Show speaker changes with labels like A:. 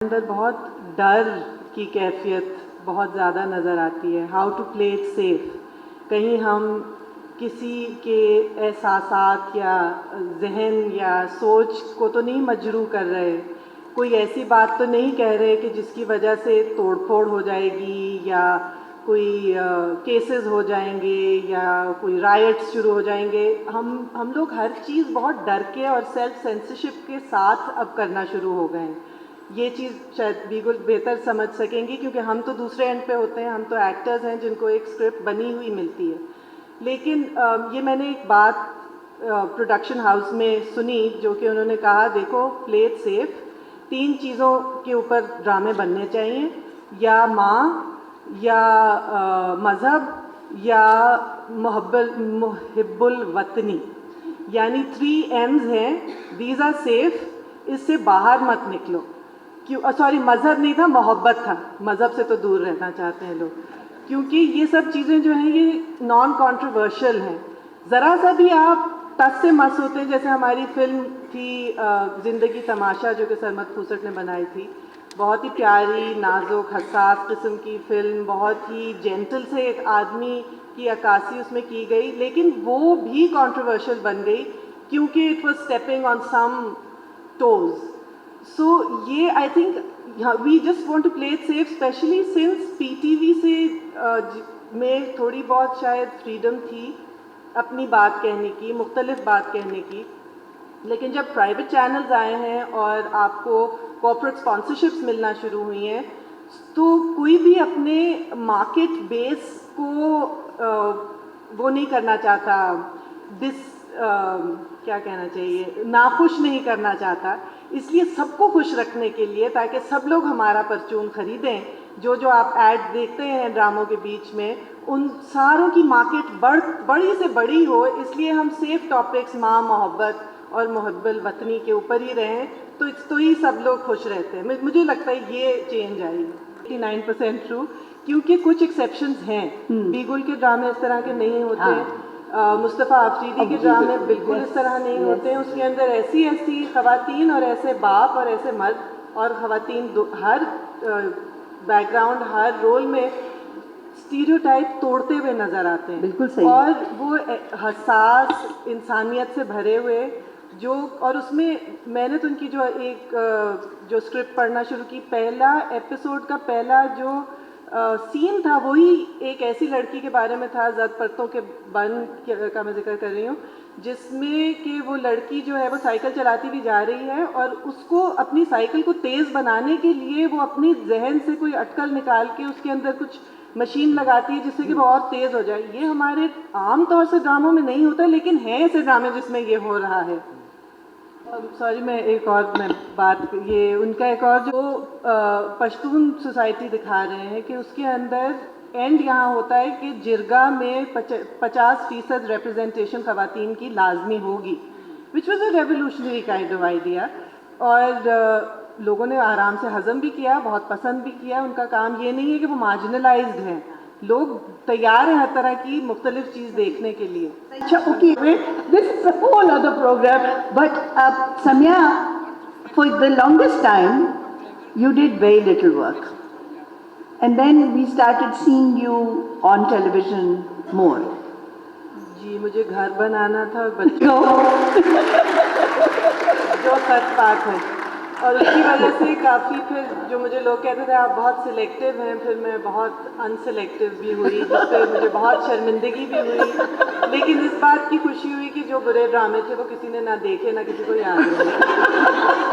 A: اندر بہت ڈر کی کیفیت بہت زیادہ نظر آتی ہے. How to play it safe. کہیں ہم کسی کے احساسات یا ذہن یا سوچ کو تو نہیں مجروح کر رہے, کوئی ایسی بات تو نہیں کہہ رہے کہ جس کی وجہ سے توڑ پھوڑ ہو جائے گی یا کوئی کیسز ہو جائیں گے یا کوئی رائٹس شروع ہو جائیں گے. ہم لوگ ہر چیز بہت ڈر کے اور سیلف سینسرشپ کے ساتھ اب کرنا شروع ہو گئے ہیں. یہ چیز شاید بالکل بہتر سمجھ سکیں گی کیونکہ ہم تو دوسرے اینڈ پہ ہوتے ہیں, ہم تو ایکٹرز ہیں جن کو ایک اسکرپٹ بنی ہوئی ملتی ہے. لیکن یہ میں نے ایک بات پروڈکشن ہاؤس میں سنی جو کہ انہوں نے کہا دیکھو پلے اٹ سیف, 3 چیزوں کے اوپر ڈرامے بننے چاہیے, یا ماں یا مذہب یا محب الوطنی, یعنی 3 M's ہیں. دیز آر سیف, اس سے باہر مت نکلو. سوری مذہب نہیں تھا, محبت تھا. مذہب سے تو دور رہنا چاہتے ہیں لوگ کیونکہ یہ سب چیزیں جو ہیں یہ نان کانٹروورشل ہیں. ذرا سا بھی آپ ٹس سے مس ہوتے ہیں, جیسے ہماری فلم تھی زندگی تماشا جو کہ سرمد کھوسٹ نے بنائی تھی, بہت ہی پیاری نازک حساس قسم کی فلم, بہت ہی جینٹل سے ایک آدمی کی عکاسی اس میں کی گئی, لیکن وہ بھی کانٹروورشل بن گئی کیونکہ it was stepping on some toes. So یہ I think we just want to play it safe, especially since P T V سے میں تھوڑی بہت شاید فریڈم تھی اپنی بات کہنے کی, مختلف بات کہنے کی. لیکن جب پرائیویٹ چینلز آئے ہیں اور آپ کو کارپوریٹ اسپانسرشپس ملنا شروع ہوئی ہیں تو کوئی بھی اپنے مارکیٹ بیس کو وہ نہیں کرنا چاہتا, کیا کہنا چاہیے, ناخوش نہیں کرنا چاہتا. اس لیے سب کو خوش رکھنے کے لیے تاکہ سب لوگ ہمارا پرچون خریدیں, جو آپ ایڈ دیکھتے ہیں ڈراموں کے بیچ میں ان ساروں کی مارکیٹ بڑی سے بڑی ہو, اس لیے ہم سیف ٹاپکس ماں محبت اور محب الوطنی کے اوپر ہی رہیں تو ہی سب لوگ خوش رہتے ہیں. مجھے لگتا ہے یہ چینج آئی ہے. 89% ٹرو, کیونکہ کچھ ایکسیپشنز ہیں. بیگل کے ڈرامے اس طرح کے نہیں ہوتے, مصطفیٰ آفریدی کے ڈرامے بالکل اس طرح نہیں ہوتے ہیں. اس کے اندر ایسی خواتین اور ایسے باپ اور ایسے مرد اور خواتین ہر بیک گراؤنڈ ہر رول میں اسٹیریوٹائپ توڑتے ہوئے نظر آتے ہیں.
B: بالکل صحیح.
A: اور وہ حساس انسانیت سے بھرے ہوئے اور اس میں نے تو ان کی جو اسکرپٹ پڑھنا شروع کی, پہلا ایپیسوڈ کا پہلا جو سین تھا وہی ایک ایسی لڑکی کے بارے میں تھا, زد پرتوں کے بن کا میں ذکر کر رہی ہوں, جس میں کہ وہ لڑکی جو ہے وہ سائیکل چلاتی ہوئی جا رہی ہے اور اس کو اپنی سائیکل کو تیز بنانے کے لیے وہ اپنی ذہن سے کوئی اٹکل نکال کے اس کے اندر کچھ مشین لگاتی ہے جس سے کہ وہ اور تیز ہو جائے. یہ ہمارے عام طور سے ڈراموں میں نہیں ہوتا, لیکن ہیں ایسے ڈرامے جس میں یہ ہو رہا ہے. سوری میں ایک اور بات, یہ ان کا ایک اور جو پشتون سوسائٹی دکھا رہے ہیں کہ اس کے اندر اینڈ یہاں ہوتا ہے کہ جرگا میں 50% ریپرزنٹیشن خواتین کی لازمی ہوگی, which was a revolutionary kind of idea. اور لوگوں نے آرام سے ہضم بھی کیا, بہت پسند بھی کیا. ان کا کام یہ نہیں ہے کہ وہ مارجنلائزڈ ہیں, لوگ تیار ہیں ہر طرح کی مختلف چیز دیکھنے کے لیے.
B: اچھا okay, this is a whole other program, but Samya, for the longest time you did very little work, and then we started seeing you on television more.
A: جی مجھے گھر بنانا تھا بچوں جو سچ بات ہے, اور اس کی وجہ سے کافی پھر جو مجھے لوگ کہتے تھے آپ بہت سلیکٹیو ہیں, پھر میں بہت انسلیکٹیو بھی ہوئی جس پہ مجھے بہت شرمندگی بھی ہوئی. لیکن اس بات کی خوشی ہوئی کہ جو برے ڈرامے تھے وہ کسی نے نہ دیکھے نہ کسی کو یاد رہے.